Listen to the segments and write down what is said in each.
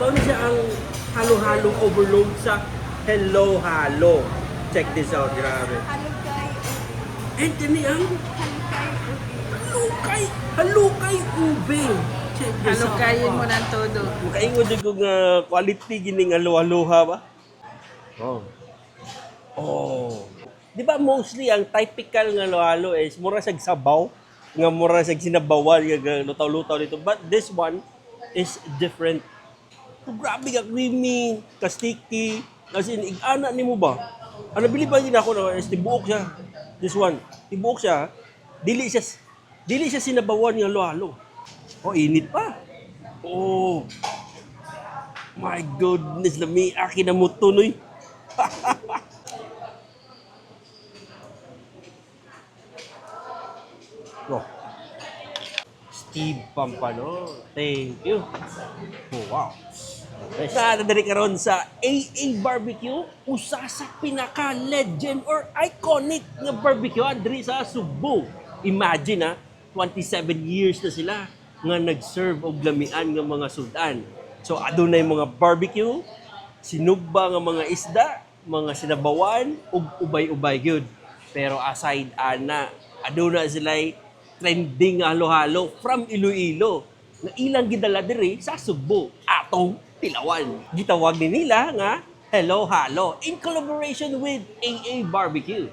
Ano siya ang halo-halong overload sa Hello Halo. Check this out, grabe. Halukay. Anthony ang halukay, halukay ube. Check this out. Halukayin mo ng todo. Makaingon din ko nga quality gining halo-haloha ba? Oh. Oh. Di ba mostly ang typical nga halo-halo is mura sag sabaw, nga mura sag sinabawan, nga lutaw-lutaw dito. But this one is different. So, grabe ka, creamy, ka-sticky. As in, ig-ana ni mo ba? Ano, bili ba yun ako na is tibuok siya. This one, tibuok siya. Dili siya sinabawan ng halo-halo. Oh, init pa. Oh. My goodness, lami, akin na mo tunoy. Oh. Steve Pampano, thank you. Oh, wow. Nadadali ka ron sa AA Barbecue, usa sa pinaka-legend or iconic nga barbecue diri sa Subo. Imagine 27 years na sila nga nag-serve og lamian nga mga sudan. So adunay mga barbecue, sinugba nga mga isda, mga sinabawan ug ubay-ubay gyud. Pero aside ana, aduna sila'y trending nga halo-halo from Iloilo nga ilang gidala diri sa Subo atong Tilawan. Gitawag ni nila nga Hello Halo in collaboration with AA Barbecue.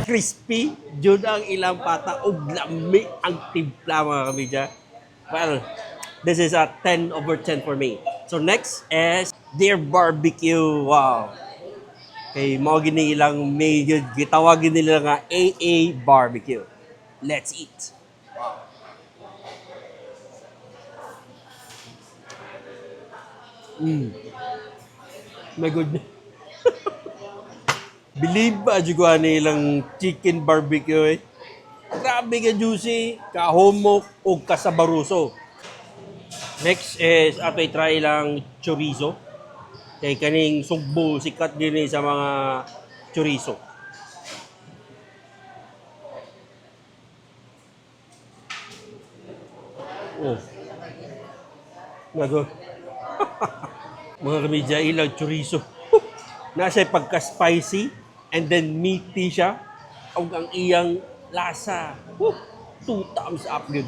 Crispy, jud ang ilang pata ug lami ang timpla mga kamidya. Well, this is a 10 over 10 for me. So next is their barbecue. Wow. Kay mao gini ilang medyo gitawagin nila nga AA Barbecue. Let's eat. My goodness. Believe ba jugo ilang chicken barbecue eh. Grabe ka juicy, kahomok ug kasabaruso. Next is ato try lang chorizo. Kay kaning sugbo sikat din sa mga chorizo. Oh. Nago. Mga kamidya ilang chorizo. Nasa pagka-spicy and then meaty siya. Ug ang iyang lasa. 2 thumbs up good.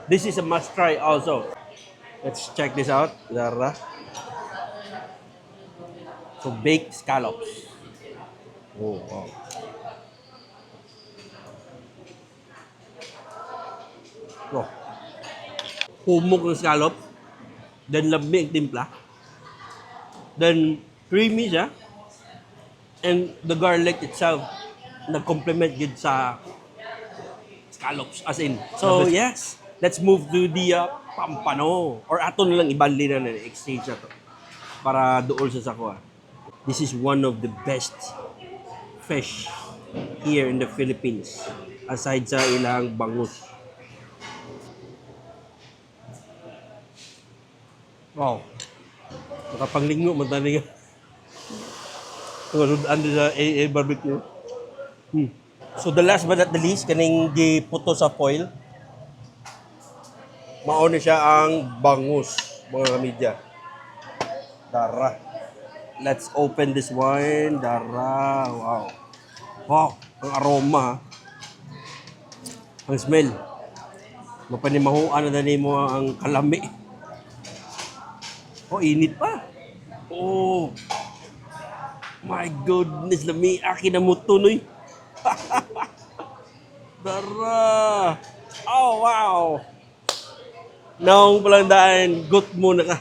This is a must try also. Let's check this out. Dara. So, baked scallops. Oh, wow. Oh. Humok ng scallop. Then, lamig timpla. Then, creamy siya. And the garlic itself, nag-complement yun sa scallops. As in. So, yes. Let's move to the pampano. Or ato nilang ibali na exchange na to. Para dool sa sakwa. This is one of the best fish here in the Philippines aside sa ilang bangus. Wow. Nakapanglingo madaling nga sa AA Barbecue. So the last but not the least, kaning giputo sa foil. Mao na siya ang bangus, mga kamidya. Dara. Let's open this one. Dara. Wow. Wow. Ang aroma. Ang smell. Mapanimahuan na mo ang kalami. Oh, init pa. Oh. My goodness. Lami. Akin na mo tunoy. Dara. Oh, wow. Naong palang daan. Gut mo na ka.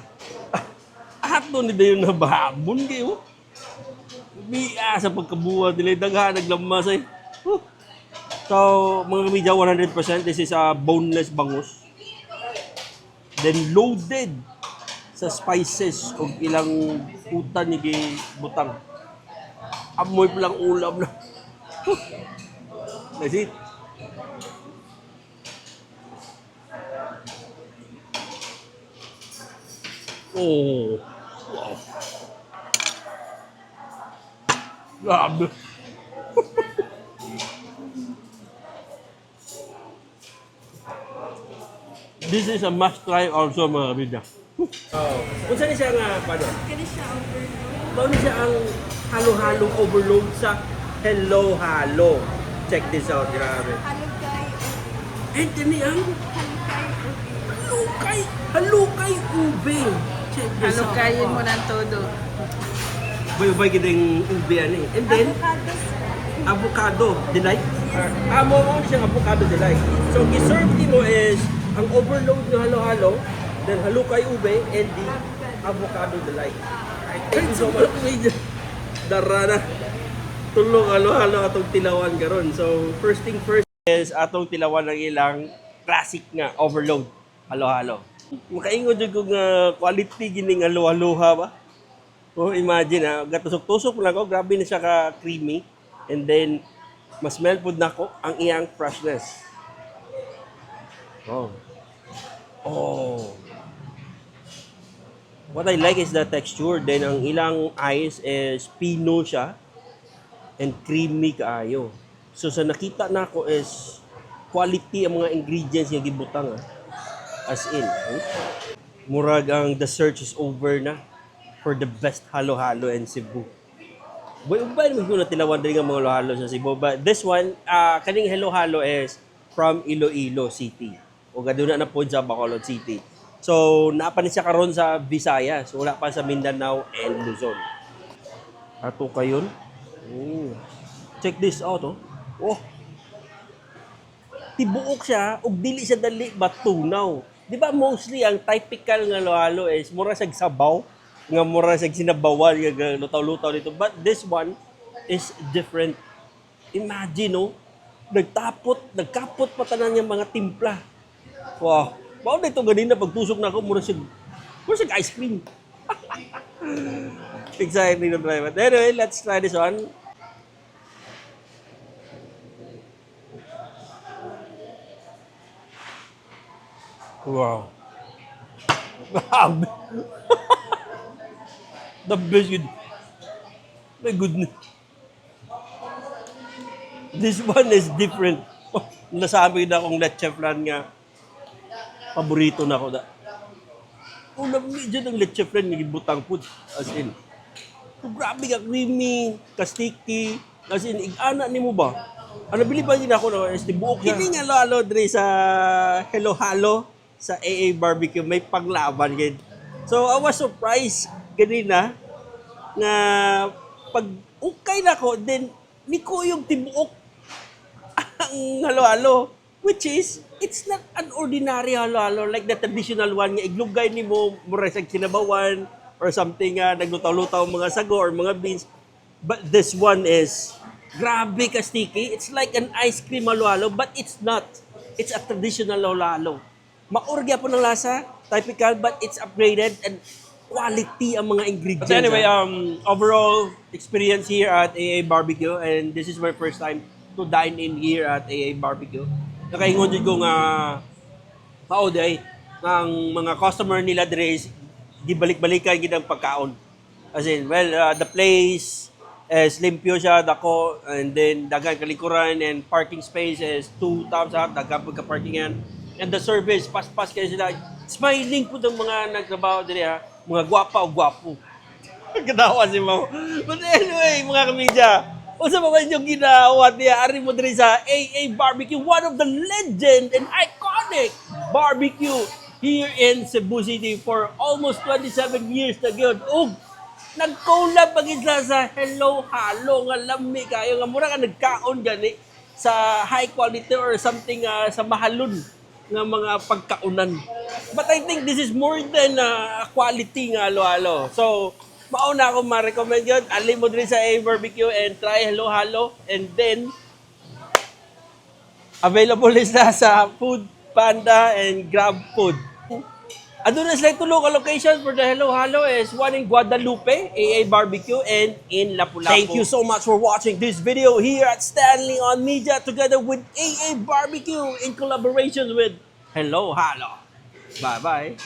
Ato ni dayon na bahabon kayo. Biya sa pagkabuhat nila daghan naglamas eh. So, mga kamidya 100% this is a boneless bangus. Then loaded sa spices o ilang utan ni butang. Amoy pa lang ulam na. That's it. Oh. Wow. Grabe. This is a must try also mga kabida. Oh, kung saan siya nga paano? Kani siya overload. Paano siya ang halo-halong overload sa Hello Halo. Check this out, grabe. Halukay. And kani ang Halukay. halukay ube. Check this out. Halukayin mo ng todo. Bay-bay kitang ube yan eh. And then, Avocado, sir. avocado delight. Amo mo siyang avocado delight. So, giserve mo is ang overload ng halo-halo, then halukay ube, and the avocado delight. Thank you so much. Dara na. Tulong halo-halo atong tilawan karon. So, first thing first is atong tilawan ng ilang classic nga overload halo-halo. Makaingon jud ko nga quality gining halo-haloha ba? Oh, imagine gatusok-tusok lang ko, grabe na siya ka creamy. And then, mas smell po na ko ang iyang freshness. Oh. Oh. What I like is the texture. Then, ang ilang ice is pino siya and creamy kaayo. So, sa nakita na ko is quality ang mga ingredients yung gibutang. As in, murag ang the search is over na for the best halo-halo in Cebu. Boy, ubay naman ko na tilawan din ang mga halo-halo sa Cebu. But this one, kaning halo-halo is from Iloilo City. O gaduna na po sa Bacolod City. So, naapanin siya karon sa Visayas. Wala pa sa Mindanao and Luzon. Ato kayon. Check this out, oh. Oh. Tibuok siya, ug dili siya dali batunaw. Di ba mostly ang typical nga halo-halo is mura sa sabaw, nga mura sa sinabawan, nga lutaw-lutaw dito. But this one is different. Imagine, oh, nagkapot pa tanan yung mga timpla. Wow. Bao na ito ganina, pagtusok na ako, mura siya ice cream. Exciting to try. But anyway, let's try this one. Wow. The best yun. My goodness. This one is different. Oh, nasabi na akong leche flan nga. Paborito na ako da. Una medyo ng leche flan nga gibutang food. As in. So, grabe ka creamy, ka-sticky. As in, igana ni mo ba? Ano bili pa din ako na is buok siya. Hindi nga lalo dre sa Hello Halo sa AA Barbecue may paglaban gid. So I was surprised ganina na pag ukay na ko then niko yung tibuok ang halo-halo which is it's not an ordinary halo-halo like the traditional one nga iglugay nimo mura sa kinabawan or something naglutaw-lutaw mga sago or mga beans, but this one is grabe ka sticky. It's like an ice cream halo-halo but it's not. It's a traditional halo-halo. Maorgya po ng lasa, typical, but it's upgraded and quality ang mga ingredients. But anyway, overall experience here at AA Barbecue, and this is my first time to dine in here at AA Barbecue. Nakaingon din ko nga pauday ang mga customer nila dire gibalik-balikan gid ang pagkaon. As in, well, the place is limpyo siya, dako, and then daghang kalikuran and parking space is 2 times out, daghang pagka-parkingan. And the service, pas-pas kayo sila. Smiling po ng mga nagtrabaho din mga gwapa o gwapo. Katawa si Mau. But anyway, mga kamidya, unsa pa ba yung ginawa niya? Ari mo din sa AA Barbecue, one of the legend and iconic barbecue here in Cebu City for almost 27 years na gyud. Ug nag-collab pa gid sa Hello Halo nga lami kayo nga mura ka nagkaon gani sa high quality or something sa mahalon nga mga pagkaunan. But I think this is more than quality nga halo-halo. So, mauna ako ma-recommend yun. Ali mo din sa AA Barbecue and try Hello Halo. And then, available is na sa Food Panda and Grab Food. Ano na sila local locations for the Hello Halo is one in Guadalupe, AA Barbecue, and in Lapu-Lapu. Thank you so much for watching this video here at Stanley on Media together with AA Barbecue in collaboration with Hello Halo. Bye-bye.